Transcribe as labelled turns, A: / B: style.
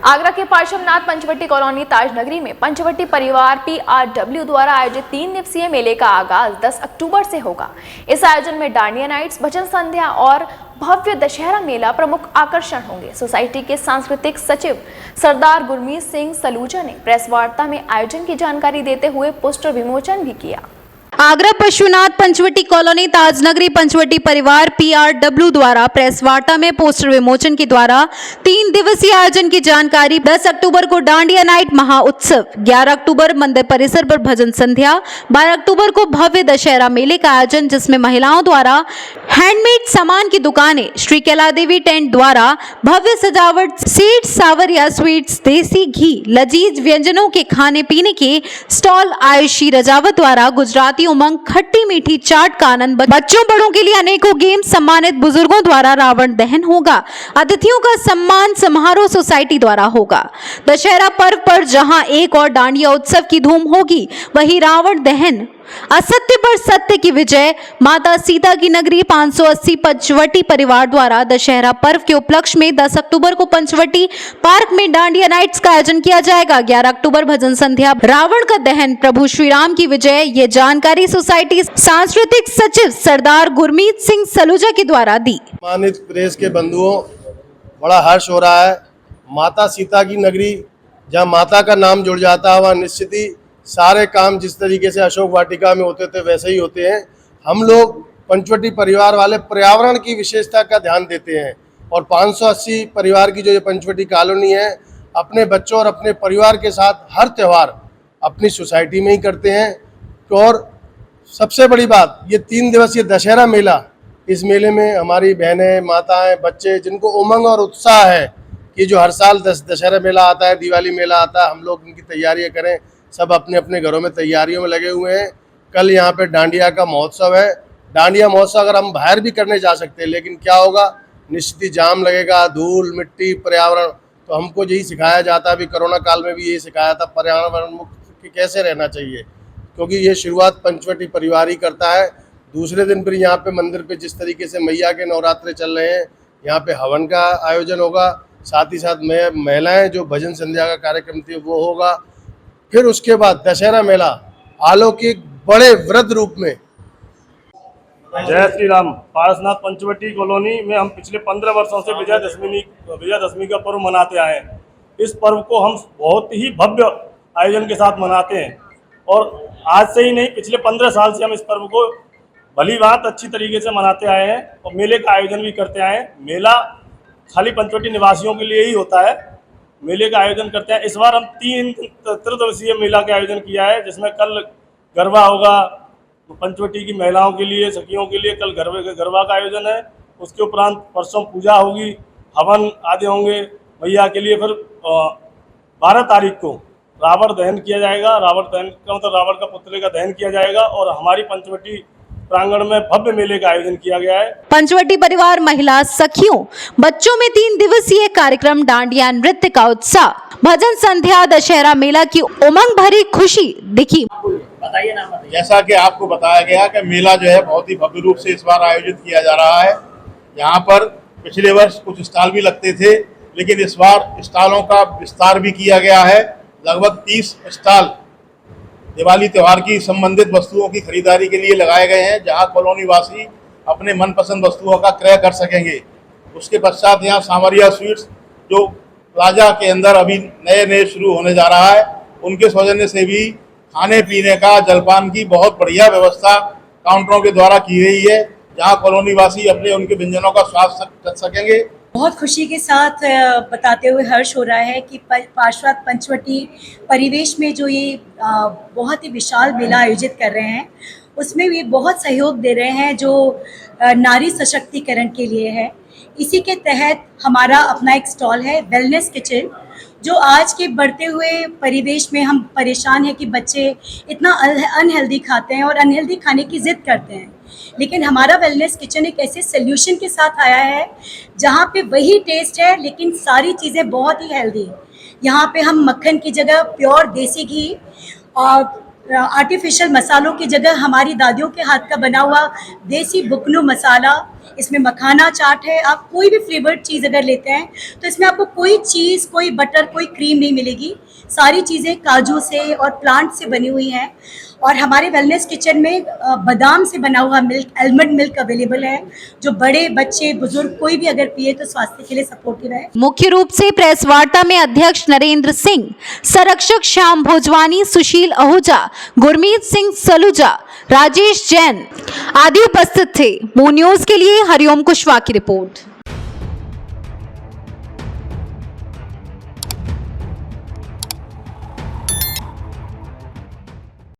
A: आगरा के पार्श्वनाथ पंचवटी कॉलोनी ताजनगरी में पंचवटी परिवार PRW द्वारा आयोजित 3 दिवसीय मेले का आगाज 10 अक्टूबर से होगा। इस आयोजन में डांडिया नाइट्स, भजन संध्या और भव्य दशहरा मेला प्रमुख आकर्षण होंगे। सोसाइटी के सांस्कृतिक सचिव सरदार गुरमीत सिंह सलूजा ने प्रेस वार्ता में आयोजन की जानकारी देते हुए पोस्टर विमोचन भी किया।
B: आगरा पार्श्वनाथ पंचवटी कॉलोनी ताजनगरी पंचवटी परिवार PRW द्वारा प्रेस वार्ता में पोस्टर विमोचन के द्वारा 3 दिवसीय आयोजन की जानकारी। 10 अक्टूबर को डांडिया नाइट महा उत्सव, 11 अक्टूबर मंदिर परिसर पर भजन संध्या, 12 अक्टूबर को भव्य दशहरा मेले का आयोजन जिसमें महिलाओं द्वारा हैंडमेड सामान की दुकानें, श्री कैला देवी टेंट द्वारा भव्य सजावट, सीड्स, सावरिया स्वीट्स, देसी घी, लजीज व्यंजनों के खाने पीने के स्टॉल, आयुषी रजावत द्वारा गुजराती उमंग, खट्टी मीठी चाट का आनंद, बच्चों बड़ों के लिए अनेकों गेम, सम्मानित बुजुर्गों द्वारा रावण दहन होगा। अतिथियों का सम्मान समारोह सोसाइटी द्वारा होगा। दशहरा पर्व पर जहां एक और डांडिया उत्सव की धूम होगी, वहीं रावण दहन, असत्य पर सत्य की विजय, माता सीता की नगरी 580 पंचवटी परिवार द्वारा दशहरा पर्व के उपलक्ष्य में 10 अक्टूबर को पंचवटी पार्क में डांडिया नाइट्स का आयोजन किया जाएगा। 11 अक्टूबर भजन संध्या, रावण का दहन, प्रभु श्री राम की विजय। ये जानकारी सोसाइटी सांस्कृतिक सचिव सरदार गुरमीत सिंह सलूजा के द्वारा दी।
C: सम्मानित प्रेस के बंधुओं, बड़ा हर्ष हो रहा है। माता सीता की नगरी, जहाँ माता का नाम जुड़ जाता है वहाँ निश्चित ही सारे काम जिस तरीके से अशोक वाटिका में होते थे वैसे ही होते हैं। हम लोग पंचवटी परिवार वाले पर्यावरण की विशेषता का ध्यान देते हैं और 580 परिवार की जो ये पंचवटी कॉलोनी है, अपने बच्चों और अपने परिवार के साथ हर त्यौहार अपनी सोसाइटी में ही करते हैं। और सबसे बड़ी बात, ये 3 दिवसीय दशहरा मेला, इस मेले में हमारी बहनें, माताएं, बच्चे जिनको उमंग और उत्साह है कि जो हर साल दशहरा मेला आता है, दिवाली मेला आता है, हम लोग इनकी तैयारियां करें, सब अपने अपने घरों में तैयारियों में लगे हुए हैं। कल यहाँ पे डांडिया का महोत्सव है। डांडिया महोत्सव अगर हम बाहर भी करने जा सकते हैं, लेकिन क्या होगा, निश्चित ही जाम लगेगा, धूल मिट्टी पर्यावरण। तो हमको यही सिखाया जाता है, अभी कोरोना काल में भी यही सिखाया था, पर्यावरण मुक्त कैसे रहना चाहिए, क्योंकि ये शुरुआत पंचवटी परिवार ही करता है। दूसरे दिन फिर यहाँ पे मंदिर पे जिस तरीके से मैया के नवरात्रे चल रहे हैं, यहाँ पे हवन का आयोजन होगा, साथ ही साथ महिलाएं जो भजन संध्या का कार्यक्रम थी वो होगा। फिर उसके बाद दशहरा मेला अलौकिक बड़े वृद्ध रूप में।
D: जय श्री राम। पार्श्वनाथ पंचवटी कॉलोनी में हम पिछले 15 वर्षों से विजयादशमी का पर्व मनाते आए हैं। इस पर्व को हम बहुत ही भव्य आयोजन के साथ मनाते हैं और आज से ही नहीं, पिछले 15 साल से हम इस पर्व को भली बात अच्छी तरीके से मनाते आए हैं और मेले का आयोजन भी करते आए हैं। मेला खाली पंचवटी निवासियों के लिए ही होता है, मेले का आयोजन करते हैं। इस बार हम 3 त्रिदिवसीय मेला का आयोजन किया है, जिसमें कल गरबा होगा पंचवटी की महिलाओं के लिए, सखियों के लिए कल गरबा का आयोजन है। उसके उपरांत परसों पूजा होगी, हवन आदि होंगे मैया के लिए। फिर 12 तारीख को रावण दहन किया जाएगा। रावण दहन का मतलब रावण का पुतले का दहन किया जाएगा और हमारी पंचवटी प्रांगण में भव्य मेले का आयोजन किया गया है।
B: पंचवटी परिवार महिला सखियों बच्चों में 3 दिवसीय कार्यक्रम, डांडिया नृत्य का उत्साह, भजन संध्या, दशहरा मेला की उमंग भरी खुशी दिखी।
D: बताइए ना।
E: जैसा कि आपको बताया गया कि मेला जो है बहुत ही भव्य रूप से इस बार आयोजित किया जा रहा है। यहाँ पर पिछले वर्ष कुछ स्टॉल भी लगते थे, लेकिन इस बार स्टॉलों का विस्तार भी किया गया है। लगभग 30 स्टॉल दिवाली त्यौहार की संबंधित वस्तुओं की खरीदारी के लिए लगाए गए हैं, जहां कॉलोनी वासी अपने मनपसंद वस्तुओं का क्रय कर सकेंगे। उसके पश्चात यहाँ सावरिया स्वीट्स, जो प्लाजा के अंदर अभी नए शुरू होने जा रहा है, उनके सौजन्य से भी खाने पीने का, जलपान की बहुत बढ़िया व्यवस्था काउंटरों के द्वारा की गई है, जहाँ कॉलोनी वासी अपने उनके व्यंजनों का स्वाद कर सकेंगे।
F: बहुत खुशी के साथ बताते हुए हर्ष हो रहा है कि पार्श्वनाथ पंचवटी परिवेश में जो ये बहुत ही विशाल मेला आयोजित कर रहे हैं, उसमें भी बहुत सहयोग दे रहे हैं जो नारी सशक्तिकरण के लिए है। इसी के तहत हमारा अपना एक स्टॉल है वेलनेस किचन, जो आज के बढ़ते हुए परिवेश में हम परेशान हैं कि बच्चे इतना अनहेल्दी खाते हैं और अनहेल्दी खाने की ज़िद करते हैं, लेकिन हमारा वेलनेस किचन एक ऐसे सोल्यूशन के साथ आया है जहाँ पे वही टेस्ट है लेकिन सारी चीज़ें बहुत ही हेल्दी। यहाँ पे हम मक्खन की जगह प्योर देसी घी और आर्टिफिशियल मसालों की जगह हमारी दादियों के हाथ का बना हुआ देसी बुकनू मसाला इसमें मखाना चाट है। आप कोई भी फ्लेवर्ड चीज़ अगर लेते हैं तो इसमें आपको कोई चीज़, कोई बटर, कोई क्रीम नहीं मिलेगी। सारी चीज़ें काजू से और प्लांट से बनी हुई हैं। और हमारे वेलनेस किचन में बादाम से बना हुआ मिल्क, आलमंड मिल्क अवेलेबल है, जो बड़े बच्चे बुजुर्ग कोई भी अगर पिए तो स्वास्थ्य के लिए सपोर्टिव है।
B: मुख्य रूप से प्रेस वार्ता में अध्यक्ष नरेंद्र सिंह, संरक्षक श्याम भोजवानी, सुशील आहूजा, गुरमीत सिंह सलूजा, राजेश जैन आदि उपस्थित थे। मून न्यूज के लिए हरिओम कुशवाहा की रिपोर्ट।